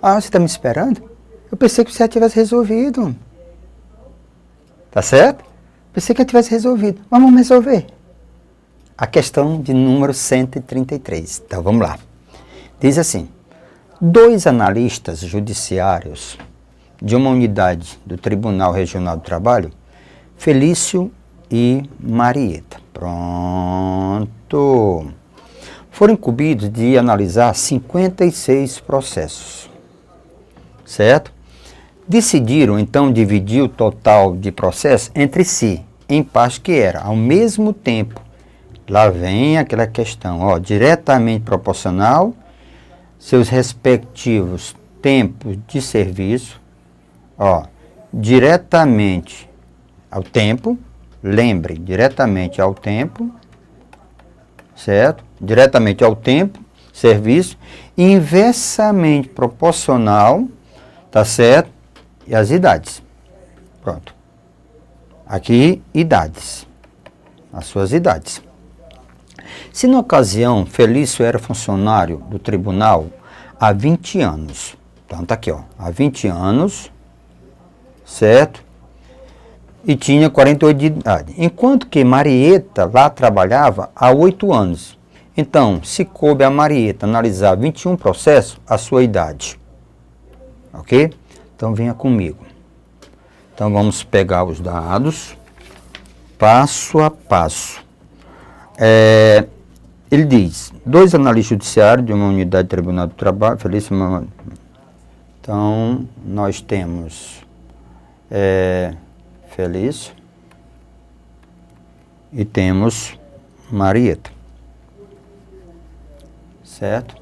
Ah, você está me esperando? Eu pensei que você já tivesse resolvido. Tá certo? Pensei que eu tivesse resolvido. Mas vamos resolver. A questão de número 133. Então, vamos lá. Diz assim: 2 analistas judiciários de uma unidade do Tribunal Regional do Trabalho, Felício e Marieta. Pronto. Foram incumbidos de analisar 56 processos. Certo? Decidiram, então, dividir o total de processos entre si, em parte que era, ao mesmo tempo. Lá vem aquela questão, ó, diretamente proporcional, seus respectivos tempos de serviço, ó, diretamente ao tempo, lembre, diretamente ao tempo, certo? Diretamente ao tempo, serviço, inversamente proporcional, tá certo? E as idades. Pronto. Aqui, idades. As suas idades. Se na ocasião Felício era funcionário do tribunal há 20 anos, então tá aqui, ó, há 20 anos, certo? E tinha 48 de idade. Enquanto que Marieta lá trabalhava há 8 anos. Então, se coube a Marieta analisar 21 processos, a sua idade. Ok? Então, venha comigo. Então, vamos pegar os dados, passo a passo. Ele diz, 2 analistas judiciários de uma unidade de Tribunal do Trabalho, Felício. Então, nós temos Felício e temos Marieta, certo?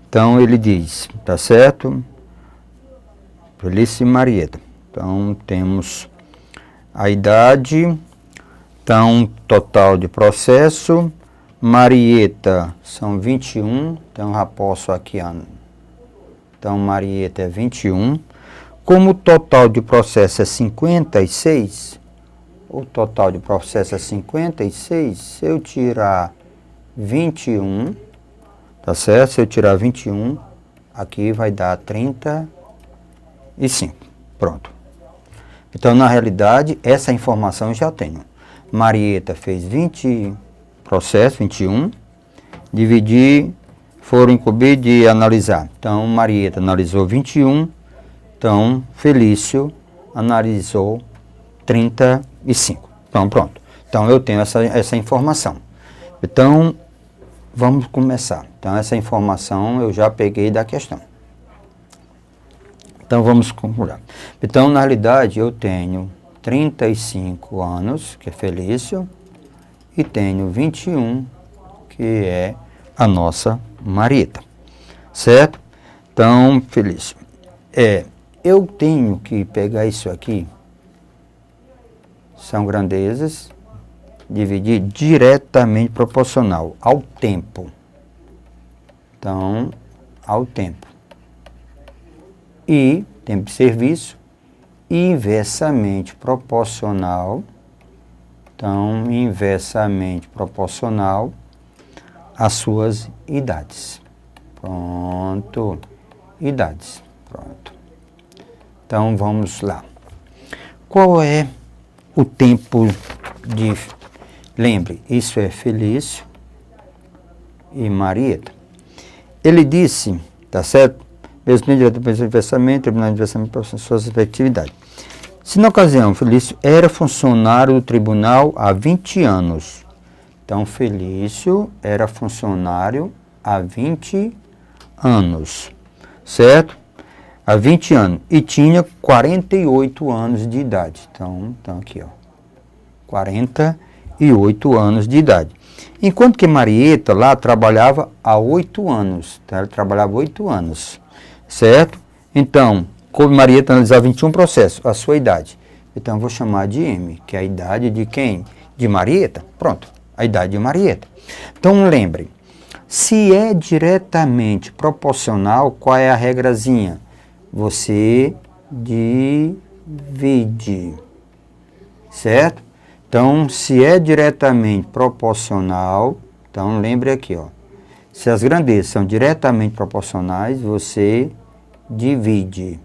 Então, ele diz, tá certo? Felício e Marieta. Então, temos a idade, então, total de processo, Marieta são 21, então já posso aqui, então Marieta é 21. Como o total de processo é 56, o total de processo é 56, se eu tirar 21, tá certo? Se eu tirar 21, aqui vai dar 35. Pronto. Então, na realidade, essa informação eu já tenho. Marieta fez 20 processos, 21, foram incumbidos de analisar. Então, Marieta analisou 21, então, Felício analisou 35. Então, pronto. Então, eu tenho essa informação. Então, vamos começar. Então, essa informação eu já peguei da questão. Então, vamos concluir. Então, na realidade, eu tenho 35 anos, que é Felício, e tenho 21, que é a nossa Marieta. Certo? Então, Felício, eu tenho que pegar isso aqui, são grandezas, dividir diretamente proporcional ao tempo. Então, ao tempo. E tempo de serviço, inversamente proporcional. Então, inversamente proporcional às suas idades. Pronto. Idades. Pronto. Então, vamos lá. Qual é o tempo de... Lembre, isso é Felício e Marieta. Ele disse, tá certo? Mesmo diretamente inversamente, tribunal inversamente para suas efetividades. Se na ocasião Felício era funcionário do tribunal há 20 anos. Então, Felício era funcionário há 20 anos. Certo? Há 20 anos. E tinha 48 anos de idade. Então aqui, ó. 48 anos de idade. Enquanto que Marieta lá trabalhava há 8 anos. Então, ela trabalhava 8 anos. Certo? Então, como Marieta analisava 21 processos, a sua idade. Então, eu vou chamar de M, que é a idade de quem? De Marieta. Pronto, a idade de Marieta. Então, lembre, se é diretamente proporcional, qual é a regrazinha? Você divide, certo? Então, se é diretamente proporcional, então lembre aqui, ó. Se as grandezas são diretamente proporcionais, você divide.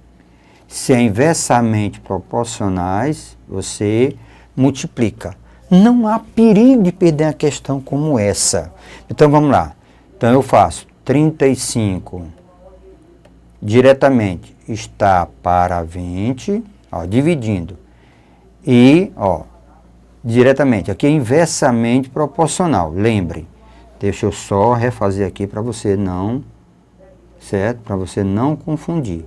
Se é inversamente proporcionais, você multiplica. Não há perigo de perder uma questão como essa. Então, vamos lá. Então, eu faço 35 diretamente está para 20, ó, dividindo. E, ó, diretamente, aqui é inversamente proporcional. Lembre, deixa eu só refazer aqui para você não, certo? Para você não confundir.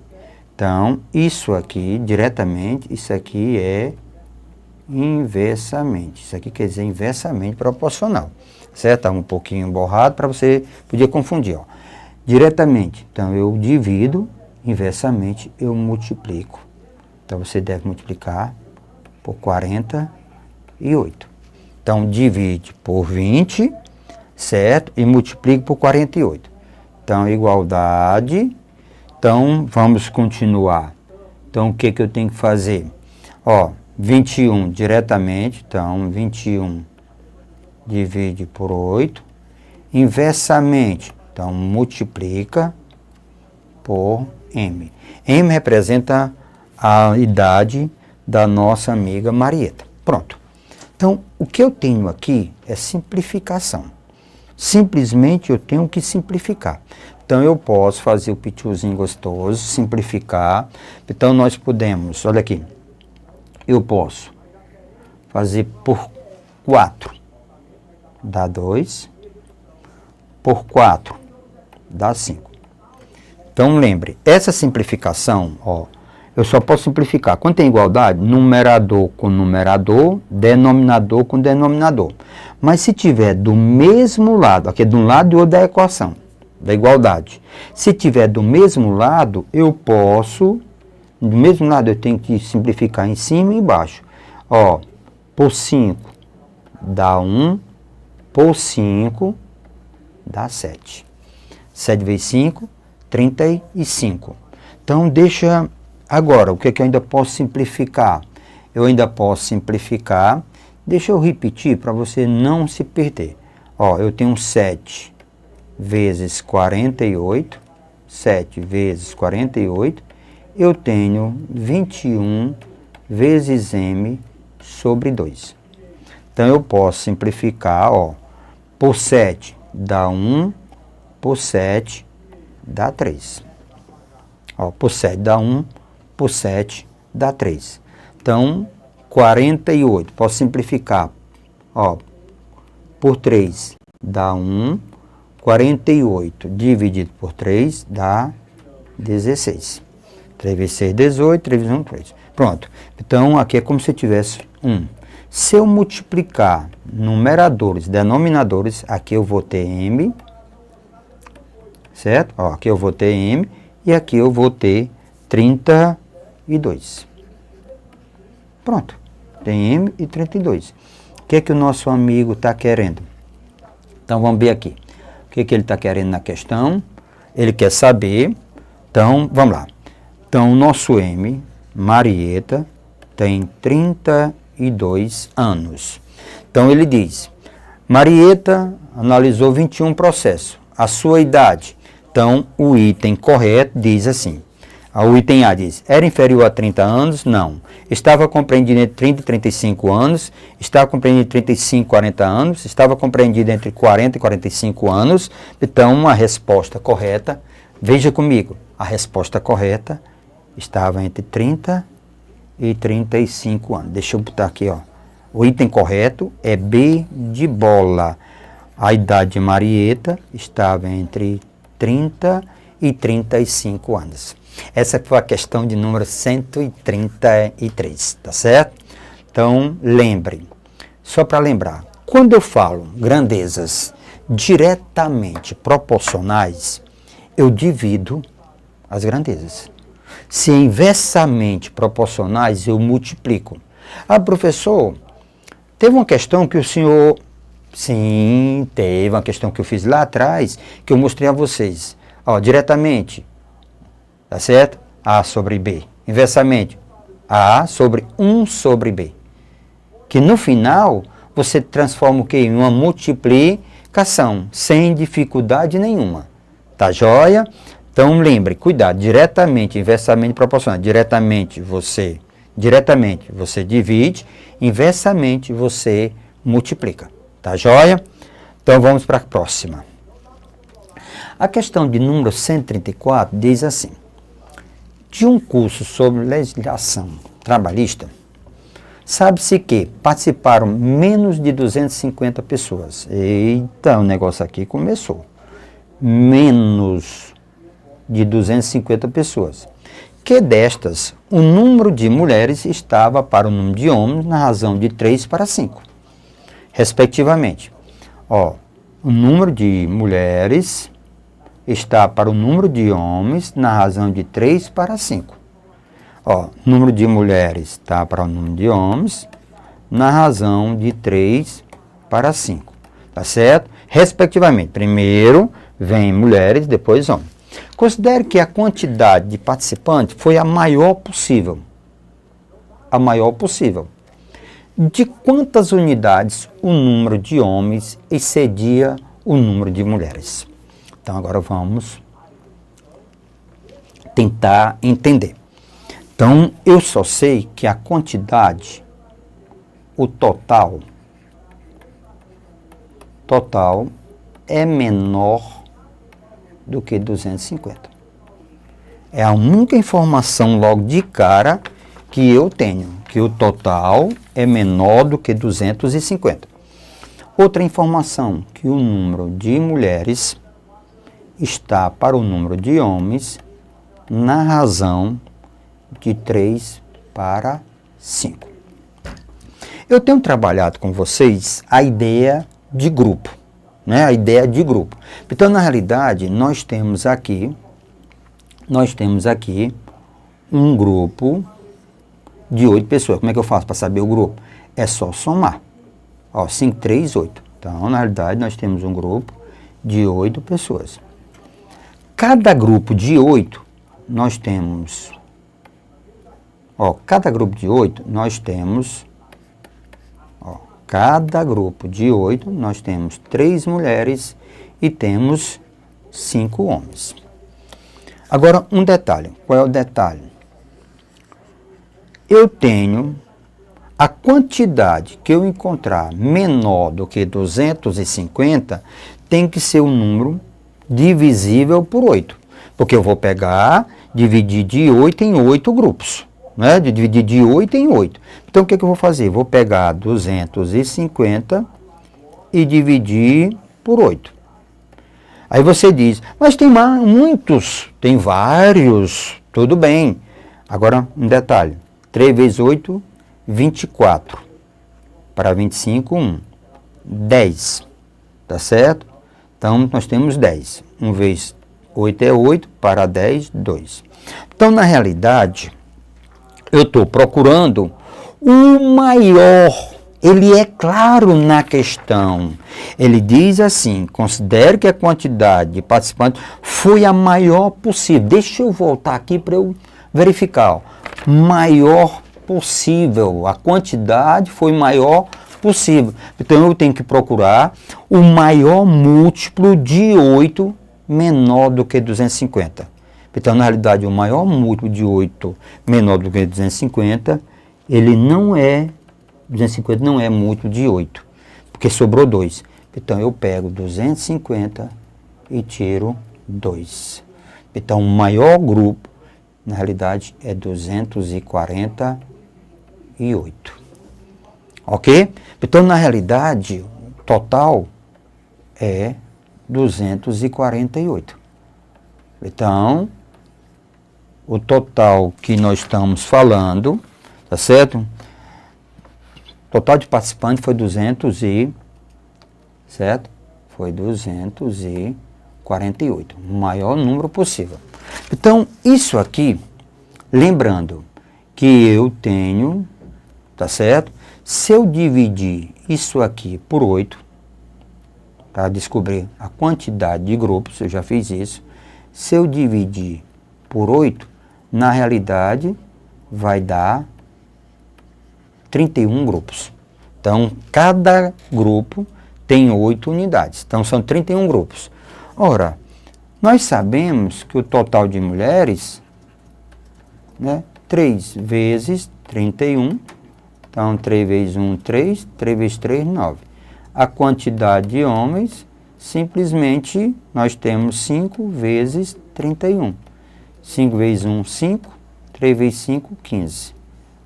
Então, isso aqui, diretamente, isso aqui é inversamente. Isso aqui quer dizer inversamente proporcional. Certo? Está um pouquinho borrado para você poder confundir. Ó. Diretamente, então eu divido, inversamente eu multiplico. Então você deve multiplicar por 48. Então divide por 20, certo? E multiplica por 48. Então igualdade. Então vamos continuar. Então o que que eu tenho que fazer? Ó, 21 diretamente, então 21 divide por 8, inversamente, então multiplica por m. M representa a idade da nossa amiga Marieta. Pronto. Então, o que eu tenho aqui é simplificação. Simplesmente eu tenho que simplificar. Então, eu posso fazer o pitiozinho gostoso, simplificar. Então, nós podemos, olha aqui, eu posso fazer por 4. Dá 2, por 4, dá 5. Então, lembre, essa simplificação, ó, eu só posso simplificar. Quando tem igualdade, numerador com numerador, denominador com denominador. Mas se tiver do mesmo lado, aqui é de um lado e outro da equação, da igualdade. Se tiver do mesmo lado, eu posso, do mesmo lado eu tenho que simplificar em cima e embaixo. Ó, por 5 dá 1. Por 5, dá 7. 7 vezes 5, 35. Então, deixa... Agora, o que é que eu ainda posso simplificar? Eu ainda posso simplificar. Deixa eu repetir para você não se perder. Ó, eu tenho 7 vezes 48. 7 vezes 48. Eu tenho 21 vezes m sobre 2. Então, eu posso simplificar, ó. Por 7 dá 1, por 7 dá 3. Ó, por 7 dá 1, por 7 dá 3. Então, 48, posso simplificar. Ó, por 3 dá 1, 48 dividido por 3 dá 16. 3 vezes 6, 18, 3 vezes 1, 3. Pronto. Então, aqui é como se tivesse 1. Se eu multiplicar numeradores, denominadores, aqui eu vou ter m, certo? Ó, aqui eu vou ter m e aqui eu vou ter 32. Pronto, tem m e 32. O que é que o nosso amigo está querendo? Então vamos ver aqui. O que é que ele está querendo na questão? Ele quer saber, então vamos lá. Então o nosso m, Marieta, tem 32 anos. Então ele diz, Marieta analisou 21 processos. A sua idade. Então o item correto diz assim. O item A diz, era inferior a 30 anos? Não. Estava compreendido entre 30 e 35 anos? Estava compreendido entre 35 e 40 anos? Estava compreendido entre 40 e 45 anos? Então a resposta correta, veja comigo, a resposta correta estava entre 30 e 35 anos. Deixa eu botar aqui, ó. O item correto é B de bola. A idade de Marieta estava entre 30 e 35 anos. Essa foi a questão de número 133, tá certo? Então, lembre, só para lembrar, quando eu falo grandezas diretamente proporcionais, eu divido as grandezas. Se inversamente proporcionais, eu multiplico. Ah, professor, teve uma questão que o senhor... Sim, teve uma questão que eu fiz lá atrás, que eu mostrei a vocês. Ó, diretamente, tá certo? A sobre B. Inversamente, A sobre 1 sobre B. Que no final, você transforma o quê? Em uma multiplicação, sem dificuldade nenhuma. Tá joia? Então, lembre, cuidado, diretamente, inversamente proporcional. Diretamente você divide, inversamente você multiplica. Tá joia? Então, vamos para a próxima. A questão de número 134 diz assim: de um curso sobre legislação trabalhista, sabe-se que participaram menos de 250 pessoas. Eita, o negócio aqui começou. Menos de 250 pessoas. Que destas, o número de mulheres estava para o número de homens na razão de 3 para 5, respectivamente. Ó, o número de mulheres está para o número de homens na razão de 3 para 5. Ó, número de mulheres está para o número de homens na razão de 3 para 5. Tá certo? Respectivamente. Primeiro vem mulheres, depois homens. Considere que a quantidade de participantes foi a maior possível. A maior possível. De quantas unidades o número de homens excedia o número de mulheres? Então, agora vamos tentar entender. Então, eu só sei que a quantidade, o total é menor do que 250. É a única informação logo de cara que eu tenho, que o total é menor do que 250. Outra informação, que o número de mulheres está para o número de homens na razão de 3 para 5. Eu tenho trabalhado com vocês a ideia de grupo, né? A ideia de grupo. Então, na realidade, nós temos aqui um grupo de 8 pessoas. Como é que eu faço para saber o grupo? É só somar. Ó, 5, 3, 8. Então, na realidade, nós temos um grupo de 8 pessoas. Cada grupo de 8, nós temos... Ó, cada grupo de 8, nós temos... Ó, cada grupo de 8, nós temos 3 mulheres e temos 5 homens. Agora, um detalhe. Qual é o detalhe? Eu tenho a quantidade que eu encontrar menor do que 250, tem que ser um número divisível por 8. Porque eu vou pegar, dividir de 8 em 8 grupos. Né? Dividir de 8 em 8. Então, o que eu vou fazer? Vou pegar 250 e dividir por 8. Aí você diz, mas tem muitos, tem vários, tudo bem. Agora, um detalhe, 3 vezes 8, 24. Para 25, 1. 10, tá certo? Então, nós temos 10. 1 vezes 8 é 8, para 10, 2. Então, na realidade, eu estou procurando o maior. Ele é claro na questão. Ele diz assim, considere que a quantidade de participantes foi a maior possível. Deixa eu voltar aqui para eu verificar. Ó. Maior possível. A quantidade foi maior possível. Então, eu tenho que procurar o maior múltiplo de 8 menor do que 250. Então, na realidade, o maior múltiplo de 8 menor do que 250, ele não é... 250 não é múltiplo de 8, porque sobrou 2. Então, eu pego 250 e tiro 2. Então, o maior grupo, na realidade, é 248. Ok? Então, na realidade, o total é 248. Então, o total que nós estamos falando, tá certo? O total de participantes foi 248, o maior número possível. Então, isso aqui, lembrando que eu tenho, tá certo? Se eu dividir isso aqui por 8, para descobrir a quantidade de grupos, eu já fiz isso. Se eu dividir por 8, na realidade, vai dar 31 grupos. Então, cada grupo tem 8 unidades. Então, são 31 grupos. Ora, Nós sabemos que o total de mulheres, né, 3 vezes 31, então 3 vezes 1, 3, 3 vezes 3, 9. A quantidade de homens, simplesmente, nós temos 5 vezes 31. 5 vezes 1, 5, 3 vezes 5, 15.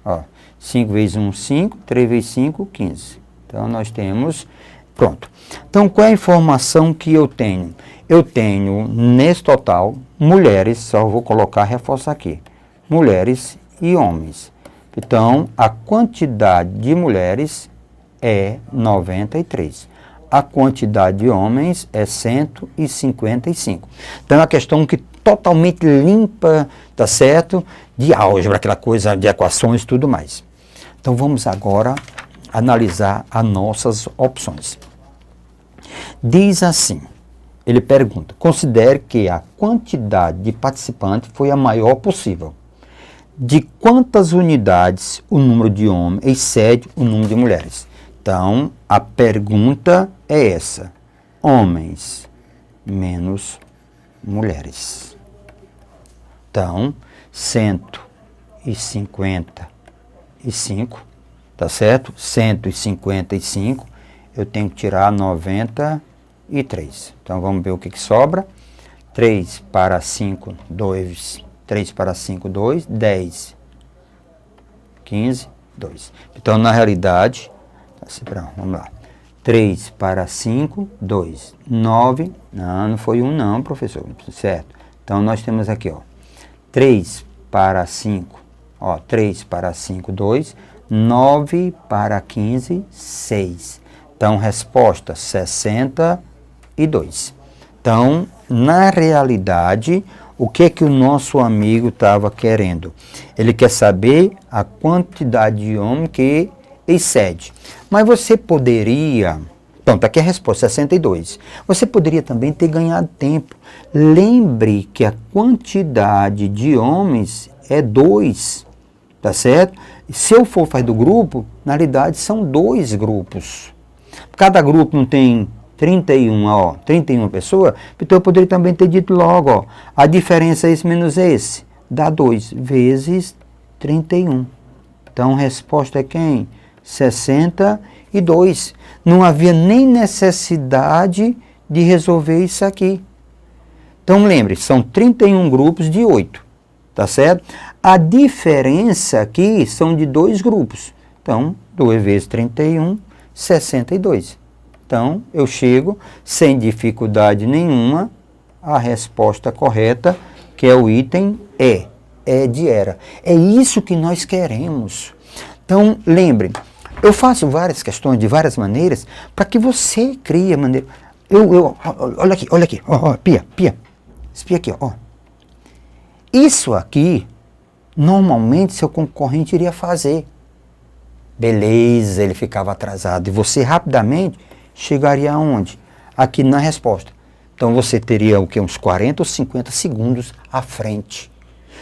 Ó, 5 vezes 1, 5, 3 vezes 5, 15. Então, nós temos, pronto. Então, qual é a informação que eu tenho? Eu tenho, nesse total, mulheres, só vou colocar, reforçar aqui, mulheres e homens. Então, a quantidade de mulheres é 93. A quantidade de homens é 155. Então, é uma questão que totalmente limpa, tá certo? De álgebra, aquela coisa de equações e tudo mais. Então, vamos agora analisar as nossas opções. Diz assim, ele pergunta, considere que a quantidade de participantes foi a maior possível. De quantas unidades o número de homens excede o número de mulheres? Então, a pergunta é essa, homens menos mulheres. Então, 155, tá certo? 155, eu tenho que tirar 93. Então, vamos ver o que sobra. 3 para 5, 2. 3 para 5, 2. 10, 15, 2. Então, na realidade, vamos lá. 3 para 5, 2. 9, não foi 1 não, professor, certo? Então, nós temos aqui, ó, 3 para 5, ó, 3 para 5, 2. 9 para 15, 6. Então, resposta 62. Então, na realidade, o que o nosso amigo estava querendo? Ele quer saber a quantidade de homem que excede. Mas você poderia... Pronto, aqui é a resposta, 62. Você poderia também ter ganhado tempo. Lembre que a quantidade de homens é 2, tá certo? Se eu for fazer do grupo, na realidade são 2 grupos. Cada grupo não tem 31 pessoas, então eu poderia também ter dito logo, ó, a diferença é esse menos esse, dá 2 vezes 31. Então, a resposta é quem? 62. Não havia nem necessidade de resolver isso aqui. Então, lembre, são 31 grupos de 8, tá certo? A diferença aqui são de 2 grupos. Então, 2 vezes 31, 62. Então, eu chego, sem dificuldade nenhuma, à resposta correta, que é o item E. É de era. É isso que nós queremos. Então, lembre, eu faço várias questões de várias maneiras para que você crie a maneira. Olha aqui, ó, Pia, espia aqui, ó. Isso aqui, normalmente, seu concorrente iria fazer. Beleza, ele ficava atrasado. E você, rapidamente, chegaria aonde? Aqui na resposta. Então, você teria o quê? Uns 40 ou 50 segundos à frente.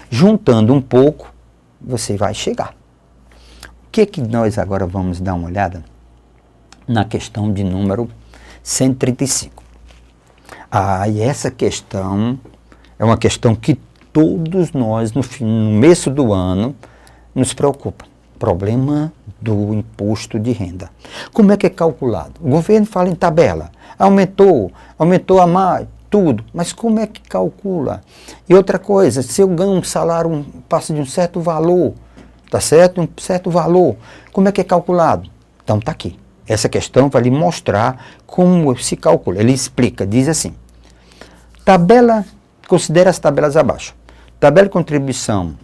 Juntando um pouco, você vai chegar. O que nós agora vamos dar uma olhada? Na questão de número 135. E essa questão é uma questão que todos nós, no começo do ano, nos preocupa. Problema do imposto de renda. Como é que é calculado? O governo fala em tabela. Aumentou a mais, tudo. Mas como é que calcula? E outra coisa, se eu ganho um salário, passa de um certo valor, tá certo? Um certo valor, como é que é calculado? Então tá aqui. Essa questão vai lhe mostrar como se calcula. Ele explica, diz assim. Tabela, considere as tabelas abaixo. Tabela de contribuição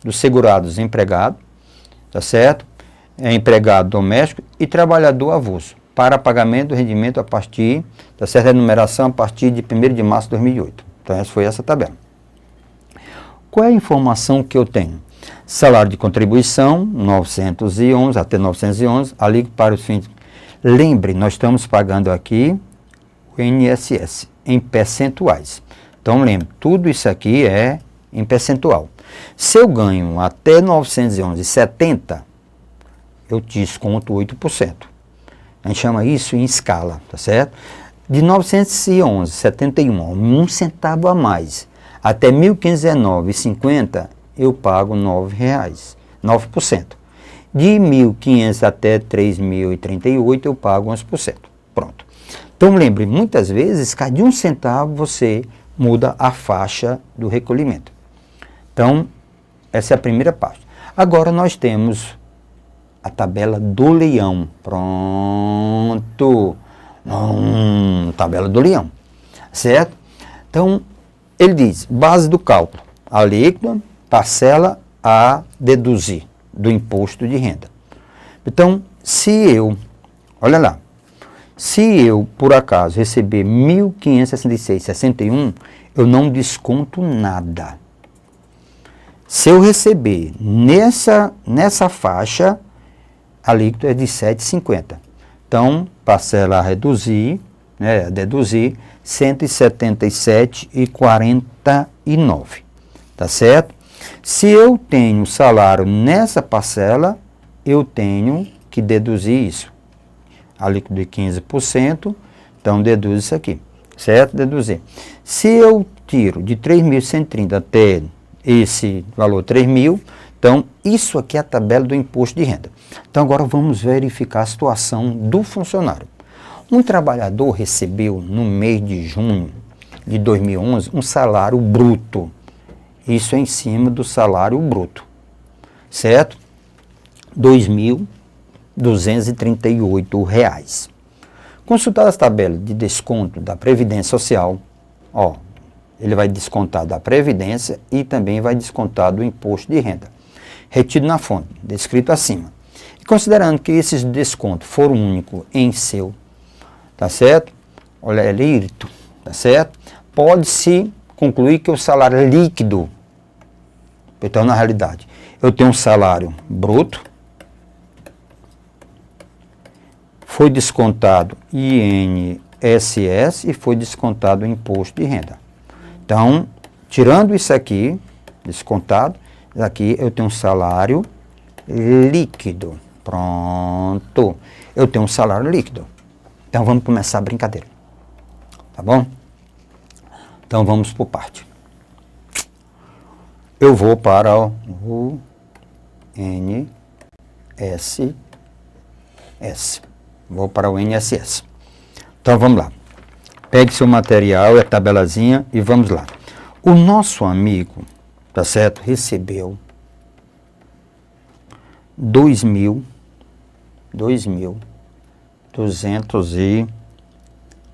dos segurados empregado, tá certo? Empregado doméstico e trabalhador avulso, para pagamento do rendimento a partir, tá certo? A numeração a partir de 1º de março de 2008. Então, essa foi essa tabela. Qual é a informação que eu tenho? Salário de contribuição, 911, até 911, alíquota para os fins. Lembre, nós estamos pagando aqui o INSS em percentuais. Então, lembre, tudo isso aqui é em percentual. Se eu ganho até 911,70, eu desconto 8%. A gente chama isso em escala, tá certo? De 911,71, um centavo a mais, até 1.519,50, eu pago R$ 9,00, 9%. De 1.500 até 3.038, eu pago 11%. Pronto. Então, lembre, muitas vezes, cada um centavo você muda a faixa do recolhimento. Então, essa é a primeira parte. Agora, nós temos a tabela do leão. Pronto. Tabela do leão. Certo? Então, ele diz, base do cálculo, alíquota, parcela a deduzir do imposto de renda. Então, olha lá, se eu, por acaso, receber R$ 1.566,61, eu não desconto nada. Se eu receber nessa faixa, a alíquota é de R$ 7,50. Então, parcela a reduzir, a deduzir, R$ 177,49. Tá certo? Se eu tenho salário nessa parcela, eu tenho que deduzir isso. Alíquota de 15%, então deduz isso aqui, certo? Deduzir. Se eu tiro de 3.130 até esse valor 3.000, então isso aqui é a tabela do imposto de renda. Então agora vamos verificar a situação do funcionário. Um trabalhador recebeu no mês de junho de 2011 um salário bruto. Isso é em cima do salário bruto, certo? R$ 2.238. Consultar as tabelas de desconto da Previdência Social, ele vai descontar da Previdência e também vai descontar do imposto de renda, retido na fonte, descrito acima. E considerando que esses descontos foram únicos em seu, tá certo? Olha, é líquido, tá certo? Pode-se concluir que o salário líquido, então na realidade, eu tenho um salário bruto, foi descontado INSS e foi descontado o imposto de renda. Então, tirando isso aqui, descontado, aqui eu tenho um salário líquido. Pronto. Eu tenho um salário líquido. Então, vamos começar a brincadeira. Tá bom? Então, vamos por parte. Eu vou para o INSS. Vou para o INSS. Então, vamos lá. Pegue seu material, a tabelazinha e vamos lá. O nosso amigo, tá certo, recebeu 2.200 e...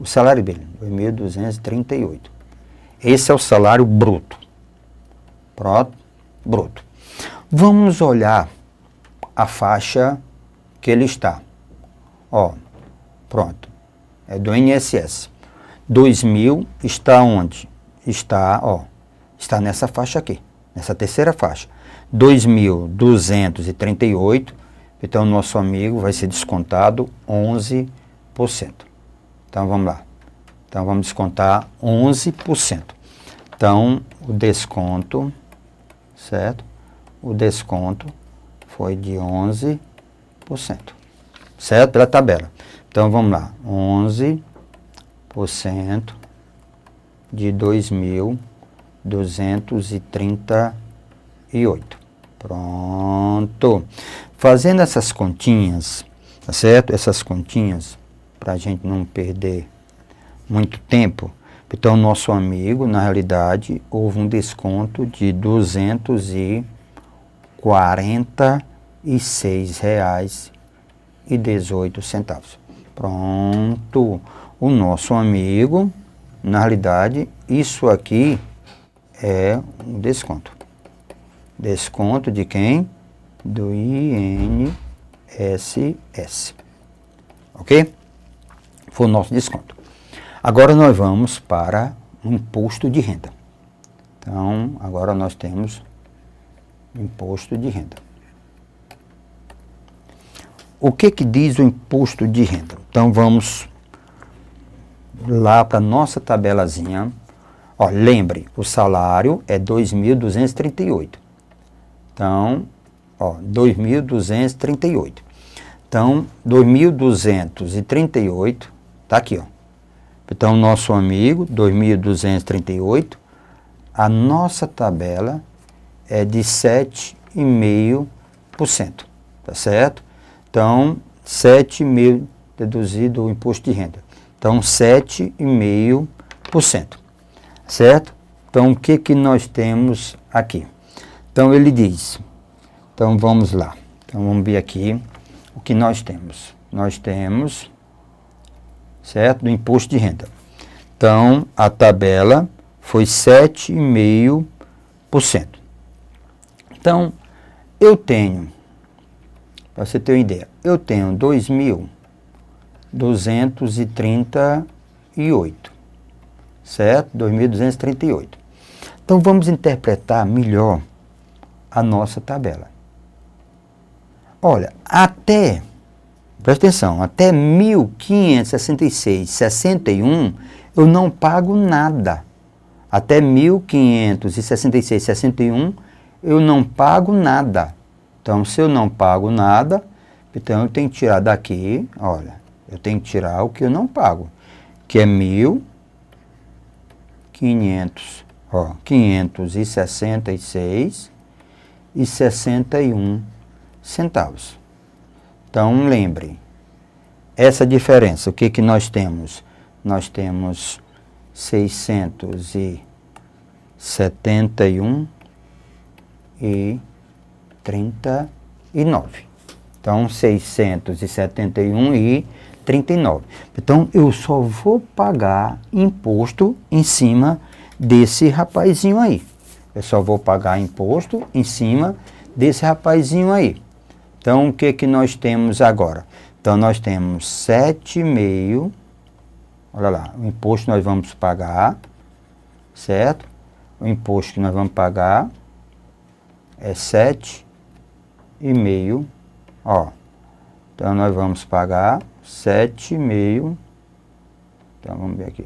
o salário dele, 2.238. Esse é o salário bruto. Pronto, bruto. Vamos olhar a faixa que ele está. Pronto. É do INSS. 2.000 está onde? Está nessa faixa aqui, nessa terceira faixa. 2.238, então nosso amigo vai ser descontado 11%. Então vamos lá. Então vamos descontar 11%. Então o desconto, certo? O desconto foi de 11%, certo? Pela tabela. Então vamos lá, 11% de 2.238. Pronto. Fazendo essas continhas, tá certo? Essas continhas, para a gente não perder muito tempo. Então, nosso amigo, na realidade, houve um desconto de R$ 246,18. Pronto. O nosso amigo, na realidade, isso aqui é um desconto. Desconto de quem? Do INSS. Ok? Foi o nosso desconto. Agora nós vamos para o imposto de renda. Então, agora nós temos imposto de renda. O que diz o imposto de renda? Então, vamos lá para a nossa tabelazinha. Lembre, o salário é 2.238. Então, 2.238. Então, 2.238, tá aqui, Então, nosso amigo, 2.238, a nossa tabela é de 7,5%, tá certo? Então, 7,5% deduzido o imposto de renda. Então, 7,5%, certo? Então, o que que nós temos aqui? Então, ele diz, então vamos lá. Então, vamos ver aqui o que nós temos. Nós temos, certo? Do imposto de renda. Então, a tabela foi 7,5%. Então, eu tenho, para você ter uma ideia, eu tenho 2.238, certo? 2.238. Então, vamos interpretar melhor a nossa tabela. Olha, presta atenção, até 1.566,61 eu não pago nada. Até 1.566,61 eu não pago nada. Então, se eu não pago nada, então eu tenho que tirar daqui, olha, eu tenho que tirar o que eu não pago, que é 566,61 centavos. Então, lembre, essa diferença, o que que nós temos? Nós temos 671,39. Então, 671,39. Então, eu só vou pagar imposto em cima desse rapazinho aí. Eu só vou pagar imposto em cima desse rapazinho aí. Então, o que que nós temos agora? Então, nós temos 7,5%. Olha lá, o imposto nós vamos pagar, certo? O imposto que nós vamos pagar é 7,5%. Ó, então, nós vamos pagar 7,5%. Então, vamos ver aqui.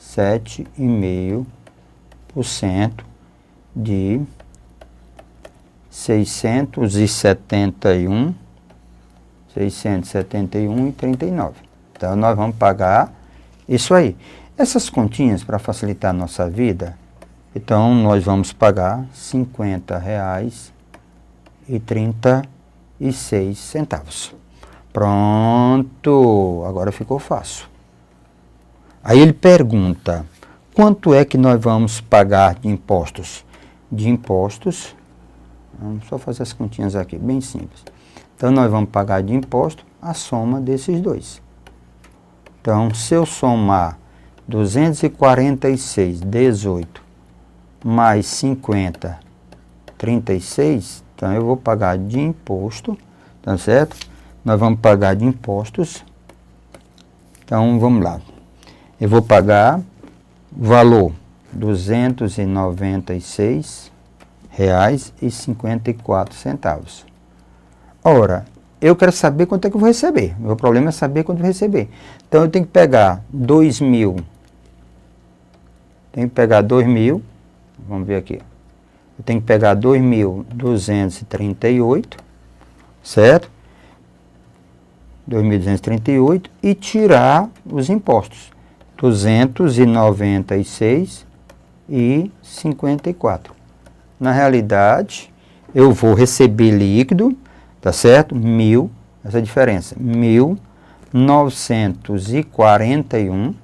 7,5% de 671,39. Então, nós vamos pagar isso aí. Essas continhas, para facilitar a nossa vida, então, nós vamos pagar R$ 50,36. Pronto, agora ficou fácil. Aí ele pergunta, quanto é que nós vamos pagar de impostos? De impostos, vamos só fazer as continhas aqui, bem simples. Então, nós vamos pagar de imposto a soma desses dois. Então, se eu somar 246,18 mais 50,36, então eu vou pagar de imposto, tá certo? Nós vamos pagar de impostos. Então, vamos lá. Eu vou pagar o valor R$ 296,54. Ora, eu quero saber quanto é que eu vou receber. Meu problema é saber quanto eu vou receber. Então, eu tenho que pegar 2.000. Tenho que pegar 2.000. Vamos ver aqui. Eu tenho que pegar 2.238, certo? 2.238 e tirar os impostos. 296,54. Na realidade, eu vou receber líquido, tá certo? 1.000, essa diferença, 1.941,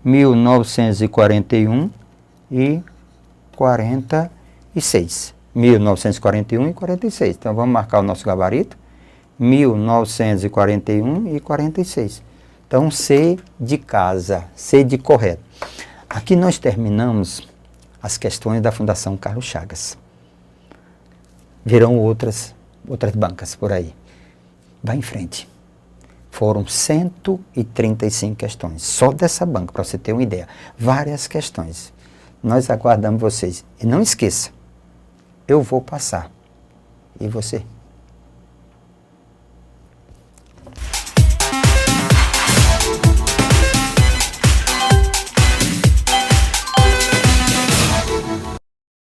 1.941,46. 1.941,46. Então, vamos marcar o nosso gabarito. 1.941,46. Então, C de casa, C de correto. Aqui nós terminamos as questões da Fundação Carlos Chagas. Virão outras bancas por aí. Vá em frente. Foram 135 questões, só dessa banca, para você ter uma ideia. Várias questões. Nós aguardamos vocês. E não esqueça, eu vou passar. E você?